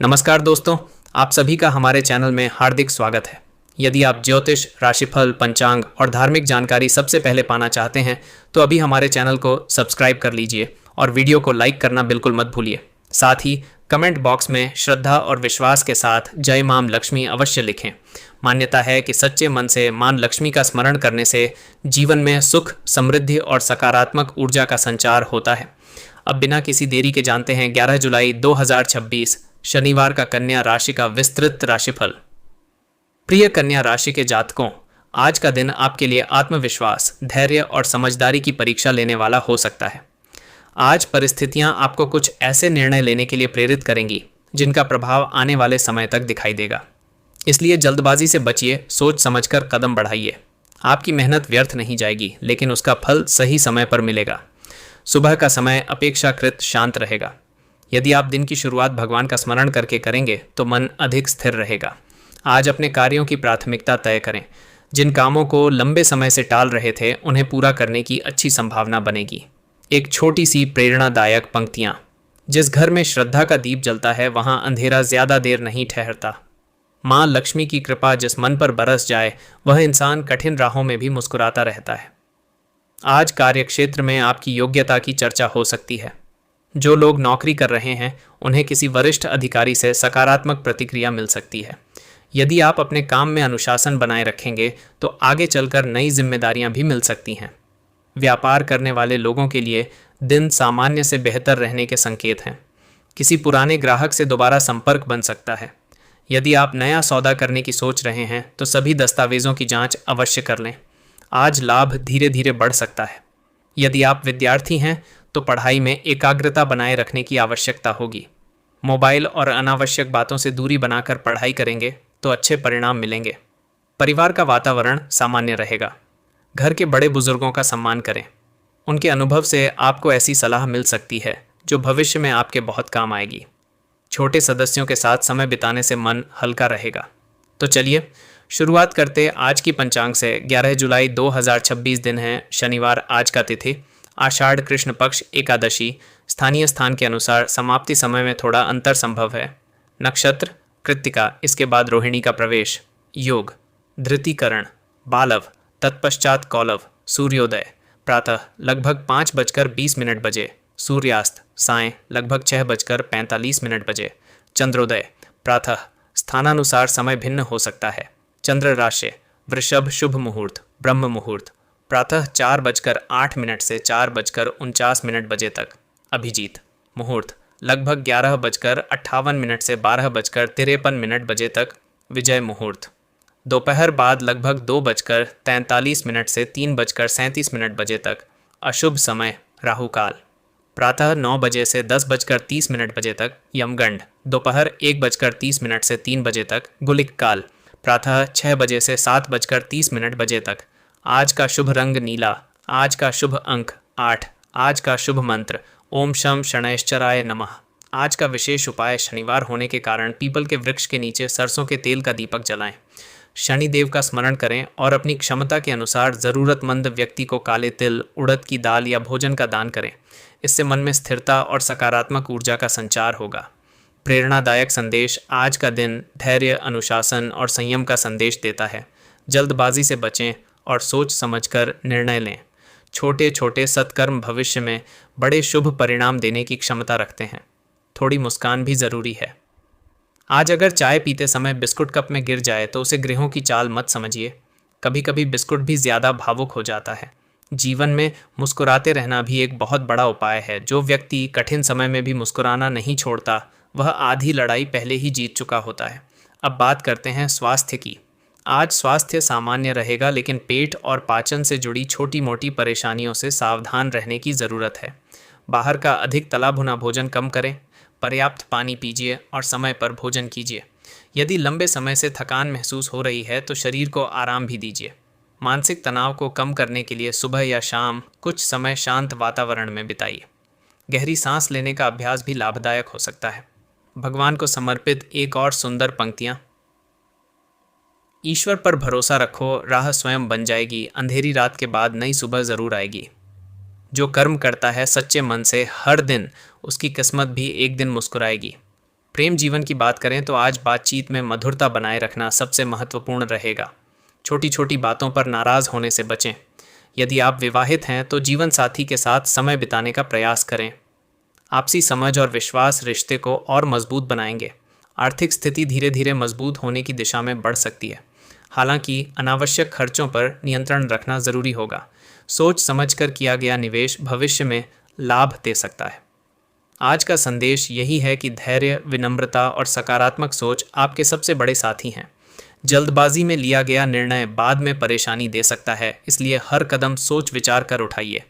नमस्कार दोस्तों, आप सभी का हमारे चैनल में हार्दिक स्वागत है। यदि आप ज्योतिष, राशिफल, पंचांग और धार्मिक जानकारी सबसे पहले पाना चाहते हैं तो अभी हमारे चैनल को सब्सक्राइब कर लीजिए और वीडियो को लाइक करना बिल्कुल मत भूलिए। साथ ही कमेंट बॉक्स में श्रद्धा और विश्वास के साथ जय मां लक्ष्मी अवश्य लिखें। मान्यता है कि सच्चे मन से मां लक्ष्मी का स्मरण करने से जीवन में सुख, समृद्धि और सकारात्मक ऊर्जा का संचार होता है। अब बिना किसी देरी के जानते हैं 11 जुलाई 2026 शनिवार का कन्या राशि का विस्तृत राशिफल। प्रिय कन्या राशि के जातकों, आज का दिन आपके लिए आत्मविश्वास, धैर्य और समझदारी की परीक्षा लेने वाला हो सकता है। आज परिस्थितियां आपको कुछ ऐसे निर्णय लेने के लिए प्रेरित करेंगी जिनका प्रभाव आने वाले समय तक दिखाई देगा। इसलिए जल्दबाजी से बचिए, सोच समझकर कदम बढ़ाइए। आपकी मेहनत व्यर्थ नहीं जाएगी, लेकिन उसका फल सही समय पर मिलेगा। सुबह का समय अपेक्षाकृत शांत रहेगा। यदि आप दिन की शुरुआत भगवान का स्मरण करके करेंगे तो मन अधिक स्थिर रहेगा। आज अपने कार्यों की प्राथमिकता तय करें। जिन कामों को लंबे समय से टाल रहे थे उन्हें पूरा करने की अच्छी संभावना बनेगी। एक छोटी सी प्रेरणादायक पंक्तियाँ। जिस घर में श्रद्धा का दीप जलता है वहाँ अंधेरा ज्यादा देर नहीं ठहरता। माँ लक्ष्मी की कृपा जिस मन पर बरस जाए वह इंसान कठिन राहों में भी मुस्कुराता रहता है। आज कार्यक्षेत्र में आपकी योग्यता की चर्चा हो सकती है। जो लोग नौकरी कर रहे हैं उन्हें किसी वरिष्ठ अधिकारी से सकारात्मक प्रतिक्रिया मिल सकती है। यदि आप अपने काम में अनुशासन बनाए रखेंगे तो आगे चलकर नई जिम्मेदारियां भी मिल सकती हैं। व्यापार करने वाले लोगों के लिए दिन सामान्य से बेहतर रहने के संकेत हैं। किसी पुराने ग्राहक से दोबारा संपर्क बन सकता है। यदि आप नया सौदा करने की सोच रहे हैं तो सभी दस्तावेजों की जांच अवश्य कर लें। आज लाभ धीरे धीरे बढ़ सकता है। यदि आप विद्यार्थी हैं तो पढ़ाई में एकाग्रता बनाए रखने की आवश्यकता होगी। मोबाइल और अनावश्यक बातों से दूरी बनाकर पढ़ाई करेंगे तो अच्छे परिणाम मिलेंगे। परिवार का वातावरण सामान्य रहेगा। घर के बड़े बुजुर्गों का सम्मान करें। उनके अनुभव से आपको ऐसी सलाह मिल सकती है जो भविष्य में आपके बहुत काम आएगी। छोटे सदस्यों के साथ समय बिताने से मन हल्का रहेगा। तो चलिए शुरुआत करते आज की पंचांग से। 11 जुलाई 2026 दिन है शनिवार। आज का तिथि आषाढ़ कृष्ण पक्ष एकादशी। स्थानीय स्थान के अनुसार समाप्ति समय में थोड़ा अंतर संभव है। नक्षत्र कृत्तिका, इसके बाद रोहिणी का प्रवेश। योग धृतिकरण, बालव, तत्पश्चात कौलव। सूर्योदय प्रातः लगभग 5:20 बजे। सूर्यास्त सायं लगभग 6:45 बजे। चंद्रोदय प्रातः स्थानानुसार समय भिन्न हो सकता है। चंद्र राशि वृषभ, शुभ मुहूर्त ब्रह्म मुहूर्त प्रातः 4:08 से 4:49 बजे तक। अभिजीत मुहूर्त लगभग 11:58 से 12:53 बजे तक। विजय मुहूर्त दोपहर बाद लगभग 2:43 से 3:37 बजे तक। अशुभ समय राहु काल प्रातः 9 बजे से 10:30 बजे तक। यमगंड दोपहर 1:30 से 3 बजे तक। गुलिक काल प्रातः 6 बजे से 7:30 बजे तक। आज का शुभ रंग नीला। आज का शुभ अंक 8। आज का शुभ मंत्र ओम शम शनैश्चराय नमः। आज का विशेष उपाय शनिवार होने के कारण पीपल के वृक्ष के नीचे सरसों के तेल का दीपक जलाएं। शनिदेव का स्मरण करें और अपनी क्षमता के अनुसार ज़रूरतमंद व्यक्ति को काले तिल, उड़द की दाल या भोजन का दान करें। इससे मन में स्थिरता और सकारात्मक ऊर्जा का संचार होगा। प्रेरणादायक संदेश। आज का दिन धैर्य, अनुशासन और संयम का संदेश देता है। जल्दबाजी से बचें और सोच समझकर निर्णय लें। छोटे छोटे सत्कर्म भविष्य में बड़े शुभ परिणाम देने की क्षमता रखते हैं। थोड़ी मुस्कान भी ज़रूरी है। आज अगर चाय पीते समय बिस्कुट कप में गिर जाए तो उसे गृहों की चाल मत समझिए। कभी कभी बिस्कुट भी ज़्यादा भावुक हो जाता है। जीवन में मुस्कुराते रहना भी एक बहुत बड़ा उपाय है। जो व्यक्ति कठिन समय में भी मुस्कुराना नहीं छोड़ता वह आधी लड़ाई पहले ही जीत चुका होता है। अब बात करते हैं स्वास्थ्य की। आज स्वास्थ्य सामान्य रहेगा, लेकिन पेट और पाचन से जुड़ी छोटी मोटी परेशानियों से सावधान रहने की ज़रूरत है। बाहर का अधिक तला भुना भोजन कम करें। पर्याप्त पानी पीजिए और समय पर भोजन कीजिए। यदि लंबे समय से थकान महसूस हो रही है तो शरीर को आराम भी दीजिए। मानसिक तनाव को कम करने के लिए सुबह या शाम कुछ समय शांत वातावरण में बिताइए। गहरी सांस लेने का अभ्यास भी लाभदायक हो सकता है। भगवान को समर्पित एक और सुंदर पंक्तियाँ। ईश्वर पर भरोसा रखो, राह स्वयं बन जाएगी। अंधेरी रात के बाद नई सुबह ज़रूर आएगी। जो कर्म करता है सच्चे मन से हर दिन उसकी किस्मत भी एक दिन मुस्कुराएगी। प्रेम जीवन की बात करें तो आज बातचीत में मधुरता बनाए रखना सबसे महत्वपूर्ण रहेगा। छोटी छोटी बातों पर नाराज़ होने से बचें। यदि आप विवाहित हैं तो जीवन साथी के साथ समय बिताने का प्रयास करें। आपसी समझ और विश्वास रिश्ते को और मजबूत बनाएंगे। आर्थिक स्थिति धीरे धीरे मजबूत होने की दिशा में बढ़ सकती है। हालांकि अनावश्यक खर्चों पर नियंत्रण रखना ज़रूरी होगा। सोच समझकर किया गया निवेश भविष्य में लाभ दे सकता है। आज का संदेश यही है कि धैर्य, विनम्रता और सकारात्मक सोच आपके सबसे बड़े साथी हैं। जल्दबाजी में लिया गया निर्णय बाद में परेशानी दे सकता है, इसलिए हर कदम सोच विचार कर उठाइए।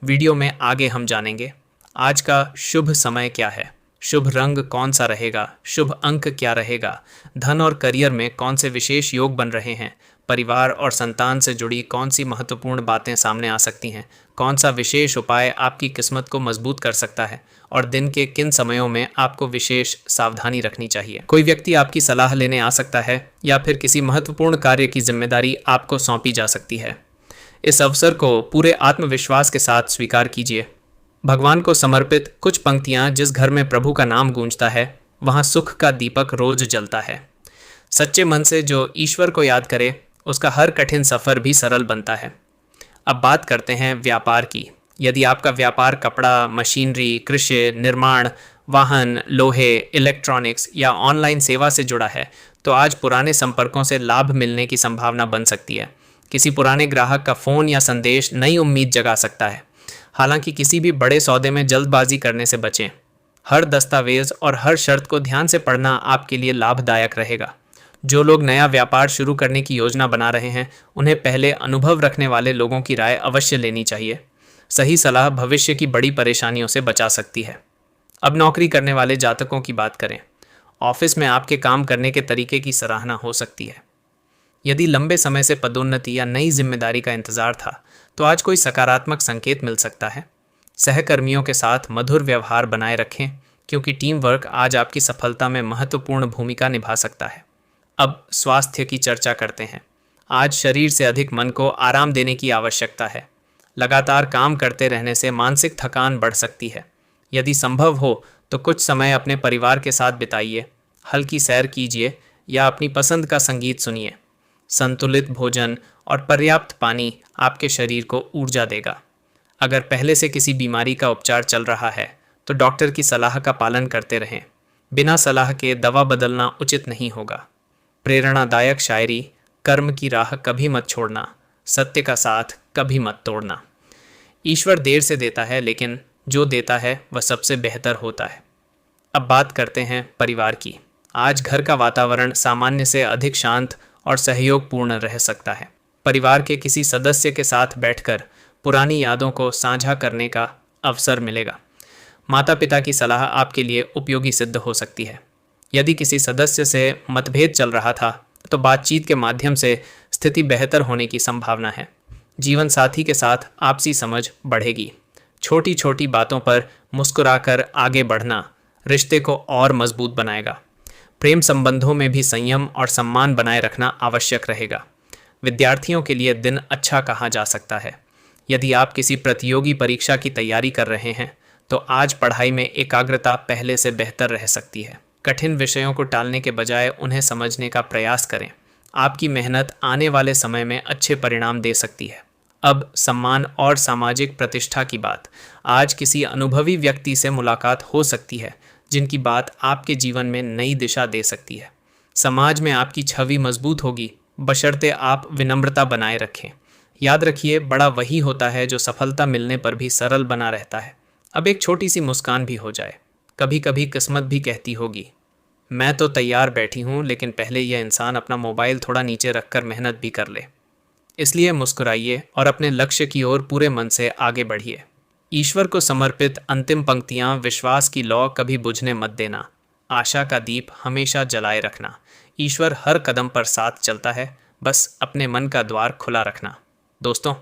वीडियो में आगे हम जानेंगे आज का शुभ समय क्या है, शुभ रंग कौन सा रहेगा, शुभ अंक क्या रहेगा, धन और करियर में कौन से विशेष योग बन रहे हैं, परिवार और संतान से जुड़ी कौन सी महत्वपूर्ण बातें सामने आ सकती हैं, कौन सा विशेष उपाय आपकी किस्मत को मजबूत कर सकता है और दिन के किन समयों में आपको विशेष सावधानी रखनी चाहिए। कोई व्यक्ति आपकी सलाह लेने आ सकता है या फिर किसी महत्वपूर्ण कार्य की जिम्मेदारी आपको सौंपी जा सकती है। इस अवसर को पूरे आत्मविश्वास के साथ स्वीकार कीजिए। भगवान को समर्पित कुछ पंक्तियाँ, जिस घर में प्रभु का नाम गूंजता है वहाँ सुख का दीपक रोज जलता है। सच्चे मन से जो ईश्वर को याद करे उसका हर कठिन सफ़र भी सरल बनता है। अब बात करते हैं व्यापार की। यदि आपका व्यापार कपड़ा, मशीनरी, कृषि, निर्माण, वाहन, लोहे, इलेक्ट्रॉनिक्स या ऑनलाइन सेवा से जुड़ा है तो आज पुराने संपर्कों से लाभ मिलने की संभावना बन सकती है। किसी पुराने ग्राहक का फ़ोन या संदेश नई उम्मीद जगा सकता है। हालांकि किसी भी बड़े सौदे में जल्दबाजी करने से बचें। हर दस्तावेज और हर शर्त को ध्यान से पढ़ना आपके लिए लाभदायक रहेगा। जो लोग नया व्यापार शुरू करने की योजना बना रहे हैं उन्हें पहले अनुभव रखने वाले लोगों की राय अवश्य लेनी चाहिए। सही सलाह भविष्य की बड़ी परेशानियों से बचा सकती है। अब नौकरी करने वाले जातकों की बात करें। ऑफिस में आपके काम करने के तरीके की सराहना हो सकती है। यदि लंबे समय से पदोन्नति या नई जिम्मेदारी का इंतजार था तो आज कोई सकारात्मक संकेत मिल सकता है। सहकर्मियों के साथ मधुर व्यवहार बनाए रखें क्योंकि टीम वर्क आज आपकी सफलता में महत्वपूर्ण भूमिका निभा सकता है। अब स्वास्थ्य की चर्चा करते हैं। आज शरीर से अधिक मन को आराम देने की आवश्यकता है। लगातार काम करते रहने से मानसिक थकान बढ़ सकती है। यदि संभव हो तो कुछ समय अपने परिवार के साथ बिताइए, हल्की सैर कीजिए या अपनी पसंद का संगीत सुनिए। संतुलित भोजन और पर्याप्त पानी आपके शरीर को ऊर्जा देगा। अगर पहले से किसी बीमारी का उपचार चल रहा है तो डॉक्टर की सलाह का पालन करते रहें। बिना सलाह के दवा बदलना उचित नहीं होगा। प्रेरणादायक शायरी, कर्म की राह कभी मत छोड़ना, सत्य का साथ कभी मत तोड़ना। ईश्वर देर से देता है लेकिन जो देता है वह सबसे बेहतर होता है। अब बात करते हैं परिवार की। आज घर का वातावरण सामान्य से अधिक शांत और सहयोगपूर्ण रह सकता है। परिवार के किसी सदस्य के साथ बैठकर पुरानी यादों को साझा करने का अवसर मिलेगा। माता पिता की सलाह आपके लिए उपयोगी सिद्ध हो सकती है। यदि किसी सदस्य से मतभेद चल रहा था तो बातचीत के माध्यम से स्थिति बेहतर होने की संभावना है। जीवन साथी के साथ आपसी समझ बढ़ेगी। छोटी छोटी बातों पर मुस्कुराकर आगे बढ़ना रिश्ते को और मजबूत बनाएगा। प्रेम संबंधों में भी संयम और सम्मान बनाए रखना आवश्यक रहेगा। विद्यार्थियों के लिए दिन अच्छा कहा जा सकता है। यदि आप किसी प्रतियोगी परीक्षा की तैयारी कर रहे हैं तो आज पढ़ाई में एकाग्रता पहले से बेहतर रह सकती है। कठिन विषयों को टालने के बजाय उन्हें समझने का प्रयास करें। आपकी मेहनत आने वाले समय में अच्छे परिणाम दे सकती है। अब सम्मान और सामाजिक प्रतिष्ठा की बात। आज किसी अनुभवी व्यक्ति से मुलाकात हो सकती है जिनकी बात आपके जीवन में नई दिशा दे सकती है। समाज में आपकी छवि मजबूत होगी बशर्ते आप विनम्रता बनाए रखें। याद रखिए, बड़ा वही होता है जो सफलता मिलने पर भी सरल बना रहता है। अब एक छोटी सी मुस्कान भी हो जाए। कभी कभी किस्मत भी कहती होगी, मैं तो तैयार बैठी हूँ, लेकिन पहले यह इंसान अपना मोबाइल थोड़ा नीचे रखकर मेहनत भी कर ले। इसलिए मुस्कुराइए और अपने लक्ष्य की ओर पूरे मन से आगे बढ़िए। ईश्वर को समर्पित अंतिम पंक्तियाँ, विश्वास की लौ कभी बुझने मत देना, आशा का दीप हमेशा जलाए रखना। ईश्वर हर कदम पर साथ चलता है, बस अपने मन का द्वार खुला रखना। दोस्तों,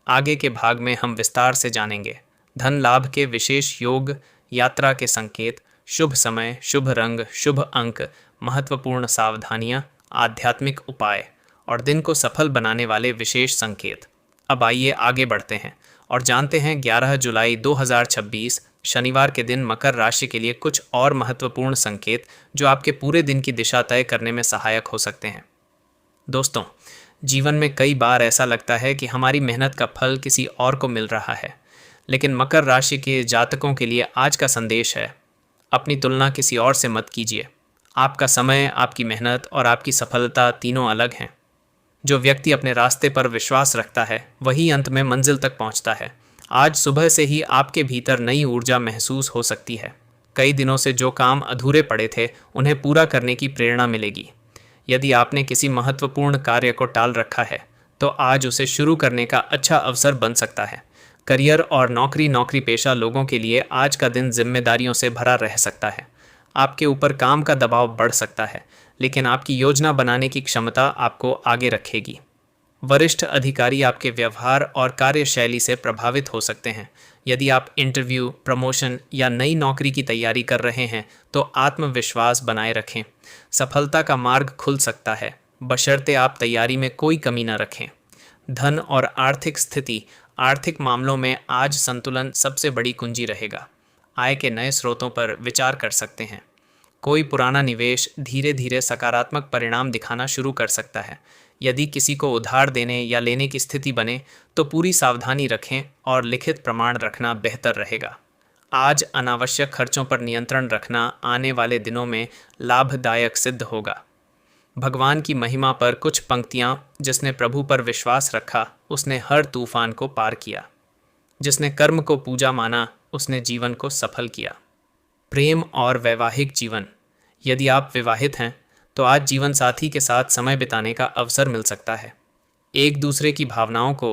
आगे के भाग में हम विस्तार से जानेंगे धन लाभ के विशेष योग, यात्रा के संकेत, शुभ समय, शुभ रंग, शुभ अंक, महत्वपूर्ण सावधानियाँ, आध्यात्मिक उपाय और दिन को सफल बनाने वाले विशेष संकेत। अब आइए आगे बढ़ते हैं और जानते हैं 11 जुलाई 2026 शनिवार के दिन मकर राशि के लिए कुछ और महत्वपूर्ण संकेत जो आपके पूरे दिन की दिशा तय करने में सहायक हो सकते हैं। दोस्तों, जीवन में कई बार ऐसा लगता है कि हमारी मेहनत का फल किसी और को मिल रहा है, लेकिन मकर राशि के जातकों के लिए आज का संदेश है, अपनी तुलना किसी और से मत कीजिए। आपका समय, आपकी मेहनत और आपकी सफलता तीनों अलग हैं। जो व्यक्ति अपने रास्ते पर विश्वास रखता है वही अंत में मंजिल तक पहुंचता है। आज सुबह से ही आपके भीतर नई ऊर्जा महसूस हो सकती है। कई दिनों से जो काम अधूरे पड़े थे उन्हें पूरा करने की प्रेरणा मिलेगी। यदि आपने किसी महत्वपूर्ण कार्य को टाल रखा है तो आज उसे शुरू करने का अच्छा अवसर बन सकता है। करियर और नौकरी पेशा लोगों के लिए आज का दिन जिम्मेदारियों से भरा रह सकता है। आपके ऊपर काम का दबाव बढ़ सकता है, लेकिन आपकी योजना बनाने की क्षमता आपको आगे रखेगी। वरिष्ठ अधिकारी आपके व्यवहार और कार्यशैली से प्रभावित हो सकते हैं। यदि आप इंटरव्यू, प्रमोशन या नई नौकरी की तैयारी कर रहे हैं तो आत्मविश्वास बनाए रखें। सफलता का मार्ग खुल सकता है, बशर्ते आप तैयारी में कोई कमी न रखें। धन और आर्थिक स्थिति, आर्थिक मामलों में आज संतुलन सबसे बड़ी कुंजी रहेगा। आय के नए स्रोतों पर विचार कर सकते हैं। कोई पुराना निवेश धीरे धीरे सकारात्मक परिणाम दिखाना शुरू कर सकता है। यदि किसी को उधार देने या लेने की स्थिति बने तो पूरी सावधानी रखें और लिखित प्रमाण रखना बेहतर रहेगा। आज अनावश्यक खर्चों पर नियंत्रण रखना आने वाले दिनों में लाभदायक सिद्ध होगा। भगवान की महिमा पर कुछ पंक्तियाँ, जिसने प्रभु पर विश्वास रखा उसने हर तूफान को पार किया। जिसने कर्म को पूजा माना उसने जीवन को सफल किया। प्रेम और वैवाहिक जीवन, यदि आप विवाहित हैं तो आज जीवन साथी के साथ समय बिताने का अवसर मिल सकता है। एक दूसरे की भावनाओं को